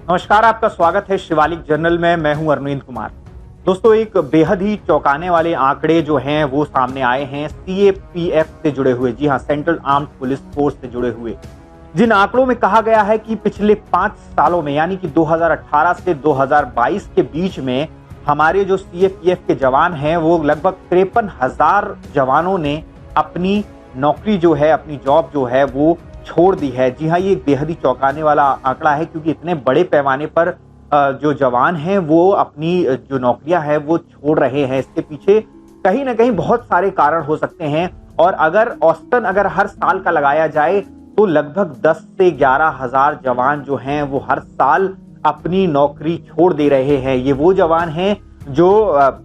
नमस्कार, आपका स्वागत है शिवालिक जर्नल में। मैं हूं अरविंद कुमार। दोस्तों, एक बेहद ही चौंकाने वाले आंकड़े जो हैं वो सामने आए हैं सीएपीएफ से जुड़े हुए। जी हां, सेंट्रल आर्म्ड पुलिस फोर्स से जुड़े हुए। जिन आंकड़ों में कहा गया है कि पिछले 5 सालों में यानी कि 2018 से 2022 के बीच में हमारे जो सीएपीएफ के जवान हैं वो लगभग 53,000 जवानों ने अपनी नौकरी जो है, अपनी जॉब जो है वो छोड़ दी है। जी हाँ, ये एक बेहद ही चौंकाने वाला आंकड़ा है क्योंकि इतने बड़े पैमाने पर जो जवान हैं वो अपनी जो नौकरियां हैं वो छोड़ रहे हैं। इसके पीछे कहीं ना कहीं बहुत सारे कारण हो सकते हैं और औसतन अगर हर साल का लगाया जाए तो लगभग 10 से 11,000 जवान जो हैं वो हर साल अपनी नौकरी छोड़ दे रहे हैं। ये वो जवान हैं जो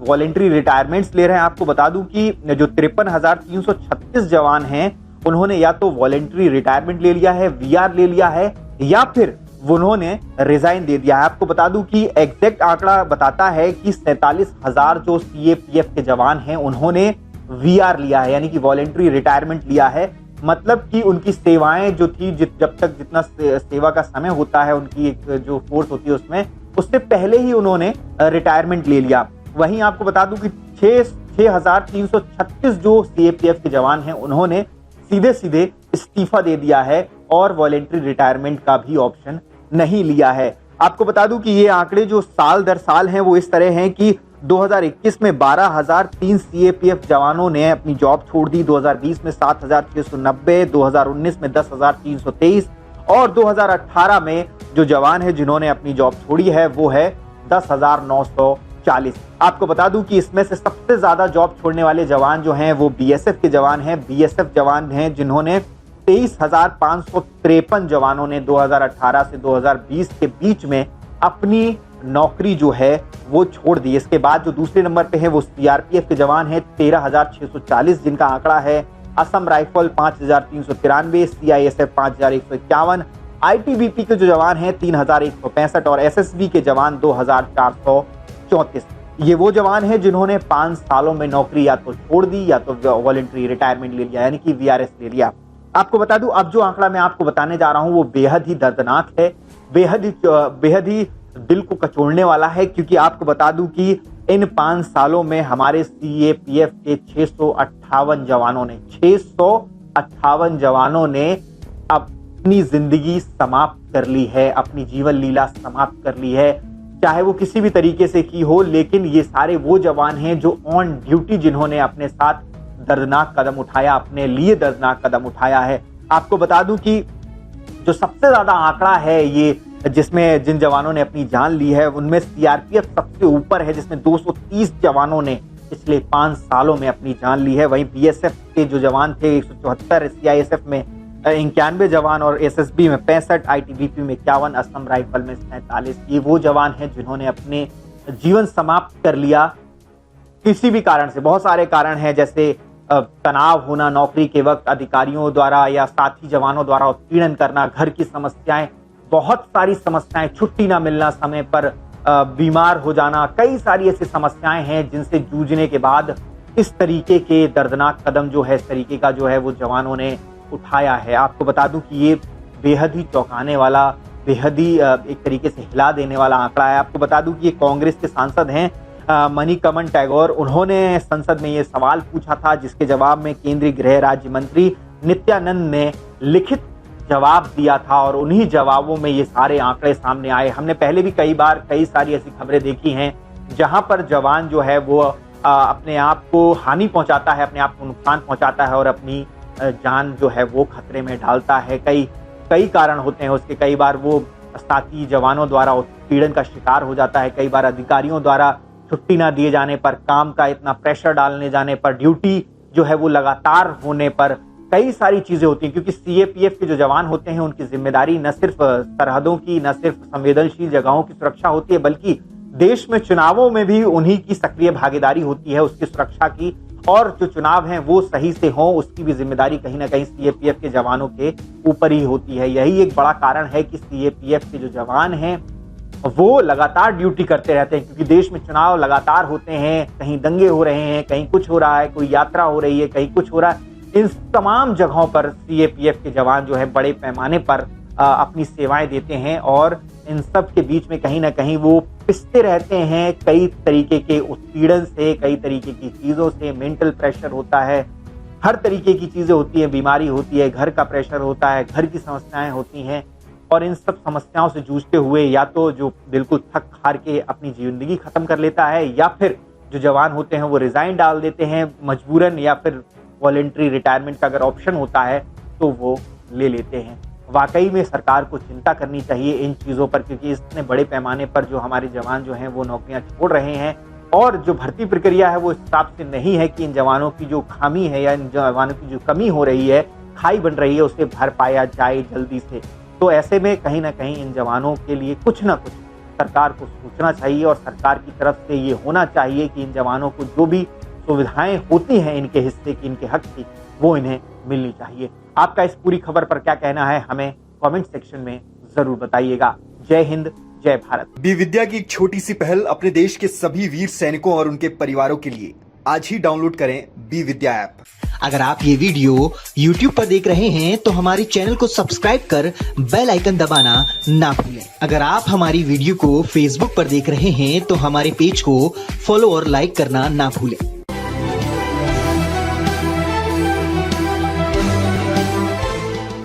वॉलेंट्री रिटायरमेंट्स ले रहे हैं। आपको बता दूं कि जो 53,336 जवान हैं उन्होंने या तो वॉलेंट्री रिटायरमेंट ले लिया है, वीआर ले लिया है, या फिर उन्होंने रिजाइन दे दिया है। आपको बता दूं कि एग्जैक्ट आंकड़ा बताता है कि 47,000 जो सीएपीएफ के जवान हैं उन्होंने वीआर लिया है, यानी कि वॉलेंट्री रिटायरमेंट लिया है। मतलब कि उनकी सेवाएं जो थी, जब तक जितना सेवा का समय होता है उनकी एक जो फोर्स होती है उसमें, उससे पहले ही उन्होंने रिटायरमेंट ले लिया। वहीं आपको बता दूं कि 6,336 जो सीएपीएफ के जवान हैं उन्होंने सीधे सीधे इस्तीफा दे दिया है और वॉलेंट्री रिटायरमेंट का भी ऑप्शन नहीं लिया है। आपको बता दूं कि ये आंकड़े जो साल दर साल हैं वो इस तरह हैं कि 2021 में 12,003 सीएपीएफ जवानों ने अपनी जॉब छोड़ दी, 2020 में 7,690, 2019 में 10,323 और 2018 में जो जवान है जिन्होंने अपनी जॉब छोड़ी है वो है 10,940। आपको बता दूं कि इसमें से सबसे ज्यादा जॉब छोड़ने वाले जवान जो हैं वो बीएसएफ के जवान हैं। बीएसएफ जवान हैं जिन्होंने 23,553 जवानों ने 2018 से 2020 के बीच में अपनी नौकरी जो है वो छोड़ दी। इसके बाद जो दूसरे नंबर पे है वो सीआरपीएफ के जवान हैं 13,640 जिनका आंकड़ा है। असम राइफल 5,393, सीआईएसएफ 5,151, आईटीबीपी के जो जवान हैं 3,165 और एसएसबी के जवान 2,434। ये वो जवान हैं जिन्होंने 5 सालों में नौकरी या तो छोड़ दी या तो वॉलेंट्री रिटायरमेंट ले लिया, यानी कि वीआरएस ले लिया। आपको बता दूं, अब जो आंकड़ा मैं आपको बताने जा रहा हूं वो बेहद ही दर्दनाक है, बेहद ही दिल को कचोड़ने वाला है, क्योंकि आपको बता दूं कि इन 5 सालों में हमारे सीएपीएफ के 658 जवानों ने अपनी जिंदगी समाप्त कर ली है, अपनी जीवन लीला समाप्त कर ली है, चाहे वो किसी भी तरीके से की हो। लेकिन ये सारे वो जवान हैं जो ऑन ड्यूटी, जिन्होंने अपने साथ दर्दनाक कदम उठाया, अपने लिए दर्दनाक कदम उठाया है। आपको बता दूं कि जो सबसे ज्यादा आंकड़ा है ये जिसमें जिन जवानों ने अपनी जान ली है उनमें सीआरपीएफ सबसे ऊपर है, जिसमें 230 जवानों ने पिछले 5 सालों में अपनी जान ली है। वहीं बीएसएफ के जो जवान थे 174, सीआईएसएफ में 91 जवान और एसएसबी में 65, आईटीबीपी में 51, असम राइफल में 47। ये वो जवान हैं जिन्होंने अपने जीवन समाप्त कर लिया किसी भी कारण से। बहुत सारे कारण हैं, जैसे तनाव होना नौकरी के वक्त, अधिकारियों द्वारा या साथी जवानों द्वारा उत्पीड़न करना, घर की समस्याएं, बहुत सारी समस्याएं, छुट्टी ना मिलना समय पर, बीमार हो जाना, कई सारी ऐसी समस्याएं हैं जिनसे जूझने के बाद इस तरीके के दर्दनाक कदम जो है, इस तरीके का जो है वो जवानों ने उठाया है। आपको बता दूं कि ये बेहद ही चौंकाने वाला, बेहद ही एक तरीके से हिला देने वाला आंकड़ा है। आपको बता दूं कि ये कांग्रेस के सांसद हैं मणिकमन टैगोर। उन्होंने संसद में ये सवाल पूछा था जिसके जवाब में केंद्रीय गृह राज्य मंत्री नित्यानंद ने लिखित जवाब दिया था और उन्हीं जवाबों में ये सारे आंकड़े सामने आए। हमने पहले भी कई सारी ऐसी खबरें देखी हैं जहां पर जवान जो है वो अपने आप को हानि पहुंचाता है, अपने आप को नुकसान पहुंचाता है और अपनी जान जो है वो खतरे में डालता है। कई कारण होते हैं उसके। कई बार वो साथी जवानों द्वारा उत्पीड़न का शिकार हो जाता है, कई बार अधिकारियों द्वारा छुट्टी ना दिए जाने पर, काम का इतना प्रेशर डालने जाने पर, ड्यूटी जो है वो लगातार होने पर, कई सारी चीजें होती हैं। क्योंकि सीएपीएफ के जो जवान होते हैं उनकी जिम्मेदारी न सिर्फ सरहदों की, न सिर्फ संवेदनशील जगहों की सुरक्षा होती है, बल्कि देश में चुनावों में भी उन्हीं की सक्रिय भागीदारी होती है उसकी सुरक्षा की। और जो चुनाव हैं वो सही से हों उसकी भी जिम्मेदारी कहीं ना कहीं सीएपीएफ के जवानों के ऊपर ही होती है। यही एक बड़ा कारण है कि सीएपीएफ के जो जवान हैं वो लगातार ड्यूटी करते रहते हैं, क्योंकि देश में चुनाव लगातार होते हैं, कहीं दंगे हो रहे हैं, कहीं कुछ हो रहा है, कोई यात्रा हो रही है, कहीं कुछ हो रहा है। इन तमाम जगहों पर सीएपीएफ के जवान जो है बड़े पैमाने पर अपनी सेवाएं देते हैं और इन सब के बीच में कहीं ना कहीं वो पिसते रहते हैं कई तरीके के उत्पीड़न से, कई तरीके की चीज़ों से। मेंटल प्रेशर होता है, हर तरीके की चीज़ें होती हैं, बीमारी होती है, घर का प्रेशर होता है, घर की समस्याएं होती हैं। और इन सब समस्याओं से जूझते हुए या तो जो बिल्कुल थक हार के अपनी जिंदगी खत्म कर लेता है, या फिर जो जवान होते हैं वो रिजाइन डाल देते हैं मजबूरन, या फिर वॉलेंट्री रिटायरमेंट का अगर ऑप्शन होता है तो वो ले लेते हैं। वाकई में सरकार को चिंता करनी चाहिए इन चीज़ों पर, क्योंकि इतने बड़े पैमाने पर जो हमारे जवान जो हैं वो नौकरियां छोड़ रहे हैं, और जो भर्ती प्रक्रिया है वो इस हिसाब से नहीं है कि इन जवानों की जो खामी है या इन जवानों की जो कमी हो रही है, खाई बन रही है, उसे भर पाया जाए जल्दी से। तो ऐसे में कहीं ना कहीं इन जवानों के लिए कुछ ना कुछ सरकार को सोचना चाहिए, और सरकार की तरफ से ये होना चाहिए कि इन जवानों को जो भी सुविधाएं होती हैं इनके हिस्से की, इनके हक की, वो इन्हें मिलनी चाहिए। आपका इस पूरी खबर पर क्या कहना है, हमें कमेंट सेक्शन में जरूर बताइएगा। जय हिंद, जय भारत। बी विद्या की एक छोटी सी पहल अपने देश के सभी वीर सैनिकों और उनके परिवारों के लिए। आज ही डाउनलोड करें बी विद्या ऐप। अगर आप ये वीडियो YouTube पर देख रहे हैं तो हमारे चैनल को सब्सक्राइब कर बेल आइकन दबाना ना भूलें। अगर आप हमारी वीडियो को Facebook पर देख रहे हैं तो हमारे पेज को फॉलो और लाइक करना ना भूलें।